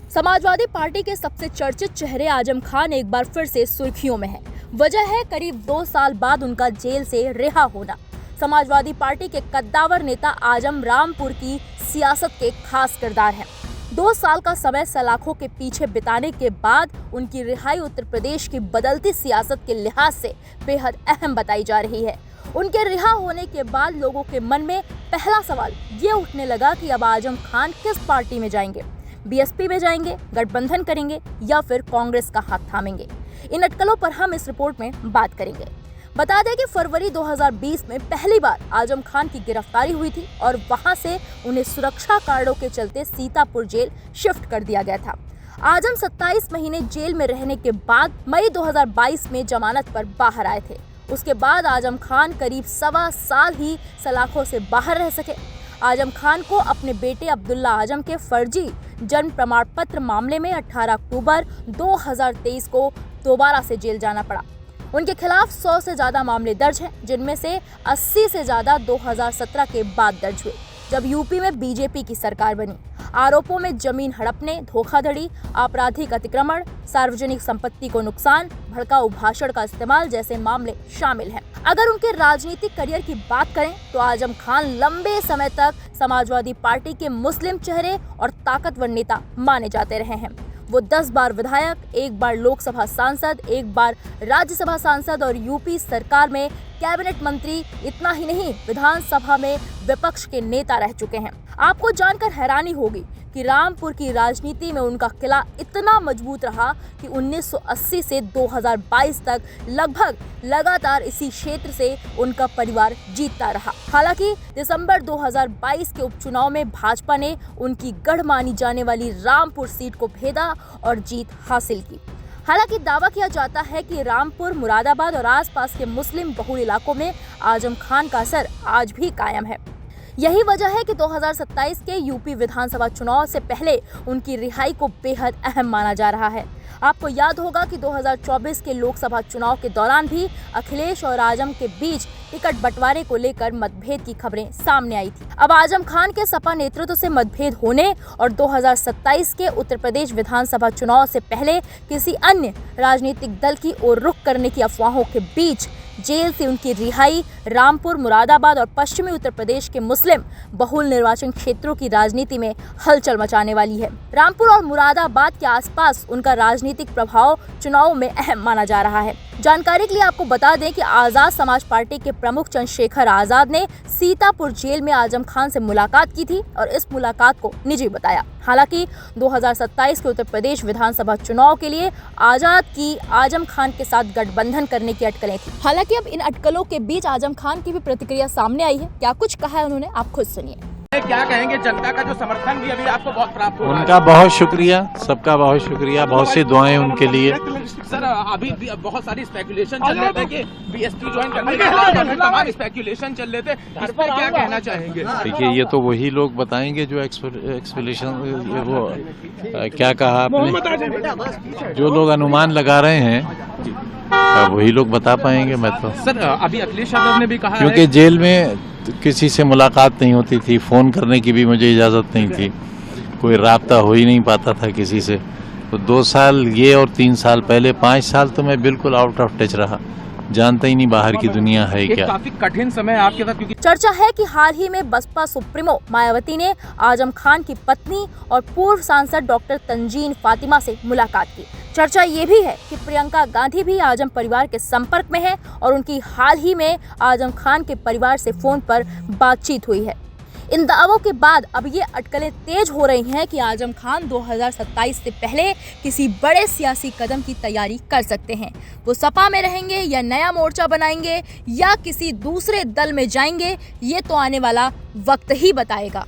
Samajwadi party के सबसे चर्चित चेहरे आजम खान एक बार फिर से सुर्खियों में है। वजह है करीब 2 साल बाद उनका जेल से रिहा होना। समाजवादी पार्टी के कद्दावर नेता आजम रामपुर की सियासत के खास किरदार हैं। 2 साल का समय सलाखों के पीछे बिताने के बाद उनकी रिहाई उत्तर प्रदेश की बदलती सियासत के लिहाज से बेहद अहम बताई जा रही है। उनके रिहा होने के बाद लोगों के मन में पहला सवाल ये उठने लगा कि अब आजम खान किस पार्टी में जाएंगे, बीएसपी में जाएंगे, गठबंधन करेंगे या फिर कांग्रेस का हाथ थामेंगे। इन अटकलों पर हम इस रिपोर्ट में बात करेंगे। बता दें कि फरवरी 2020 में पहली बार आजम खान की गिरफ्तारी हुई थी और वहां से उन्हें सुरक्षा कारणों के चलते सीतापुर जेल शिफ्ट कर दिया गया था। आजम 27 महीने जेल में रहने के बाद मई 2022 में जमानत पर बाहर आए थे। उसके बाद आजम खान करीब 1.25 साल ही सलाखों से बाहर रह सके। आजम खान को अपने बेटे अब्दुल्ला आजम के फर्जी जन्म प्रमाण पत्र मामले में 18 अक्टूबर 2023 को दोबारा से जेल जाना पड़ा। उनके खिलाफ 100 से ज्यादा मामले दर्ज हैं, जिनमें से 80 से ज्यादा 2017 के बाद दर्ज हुए, जब यूपी में बीजेपी की सरकार बनी। आरोपों में जमीन हड़पने, धोखाधड़ी, आपराधिक अतिक्रमण, सार्वजनिक संपत्ति को नुकसान, भड़काऊ भाषण का इस्तेमाल जैसे मामले शामिल हैं। अगर उनके राजनीतिक करियर की बात करें तो आजम खान लंबे समय तक समाजवादी पार्टी के मुस्लिम चेहरे और ताकतवर नेता माने जाते रहे हैं। वो 10 बार विधायक, 1 बार लोकसभा सांसद, 1 बार राज्यसभा सांसद और यूपी सरकार में कैबिनेट मंत्री। इतना ही नहीं, विधानसभा में विपक्ष के नेता रह चुके हैं। आपको जानकर हैरानी होगी कि रामपुर की राजनीति में उनका किला इतना मजबूत रहा कि 1980 से 2022 तक लगभग लगातार इसी क्षेत्र से उनका परिवार जीतता रहा। हालांकि दिसंबर 2022 के उपचुनाव में भाजपा ने उनकी गढ़ मानी जाने वाली रामपुर सीट को भेदा और जीत हासिल की। हालांकि दावा किया जाता है कि रामपुर, मुरादाबाद और आसपास के मुस्लिम बहुल इलाकों में आजम खान का असर आज भी कायम है। यही वजह है कि 2027 के यूपी विधानसभा चुनाव से पहले उनकी रिहाई को बेहद अहम माना जा रहा है। आपको याद होगा कि 2024 के लोकसभा चुनाव के दौरान भी अखिलेश और आजम के बीच टिकट बंटवारे को लेकर मतभेद की खबरें सामने आई थी। अब आजम खान के सपा नेतृत्व से मतभेद होने और 2027 के उत्तर प्रदेश विधानसभा चुनाव से पहले किसी अन्य राजनीतिक दल की ओर रुख करने की अफवाहों के बीच जेल से उनकी रिहाई रामपुर, मुरादाबाद और पश्चिमी उत्तर प्रदेश के मुस्लिम बहुल निर्वाचन क्षेत्रों की राजनीति में हलचल मचाने वाली है। रामपुर और मुरादाबाद के आसपास उनका राजनीतिक प्रभाव चुनाव में अहम माना जा रहा है। जानकारी के लिए आपको बता दें कि आजाद समाज पार्टी के प्रमुख चंद्रशेखर आजाद ने सीतापुर जेल में आजम खान से मुलाकात की थी और इस मुलाकात को निजी बताया। हालांकि 2027 के उत्तर प्रदेश विधानसभा चुनाव के लिए आजाद की आजम खान के साथ गठबंधन करने की अटकलें थी। हालांकि अब इन अटकलों के बीच आजम खान की भी प्रतिक्रिया सामने आई है। क्या कुछ कहा है उन्होंने, आप खुद सुनिए। क्या कहेंगे, जनता का जो समर्थन भी अभी आपको बहुत प्राप्त हुआ? उनका बहुत शुक्रिया, सबका बहुत शुक्रिया, बहुत सी दुआएं उनके लिए। सर, अभी बहुत सारी स्पेकुलेशन चल रहे थे कि बीएसपी ज्वाइन करने के बाद तमाम स्पेकुलेशन चल रहे थे, इस पर क्या कहना चाहेंगे? देखिए, ये तो वही लोग बताएंगे जो एक्सपेक्टेशन, वो क्या कहा आपने, जो लोग अनुमान लगा रहे हैं वही लोग बता पाएंगे। मैं तो सर, अभी अखिलेश यादव ने भी कहा, क्योंकि जेल में किसी से मुलाकात नहीं होती थी, फोन करने की भी मुझे इजाजत नहीं थी, कोई राब्ता हो ही नहीं पाता था किसी से। तो 2 साल ये और 3 साल पहले 5 साल तो मैं बिल्कुल आउट ऑफ टच रहा, जानता ही नहीं बाहर की दुनिया है क्या। काफी कठिन समय आपके साथ, क्योंकि चर्चा है कि हाल ही में बसपा सुप्रीमो मायावती ने आजम खान की पत्नी और पूर्व सांसद डॉक्टर तंजीन फातिमा से मुलाकात की। चर्चा ये भी है कि प्रियंका गांधी भी आजम परिवार के संपर्क में है और उनकी हाल ही में आजम खान के परिवार से फोन पर बातचीत हुई है। इन दावों के बाद अब ये अटकलें तेज हो रही हैं कि आजम खान 2027 से पहले किसी बड़े सियासी कदम की तैयारी कर सकते हैं। वो सपा में रहेंगे या नया मोर्चा बनाएंगे या किसी दूसरे दल में जाएंगे, ये तो आने वाला वक्त ही बताएगा।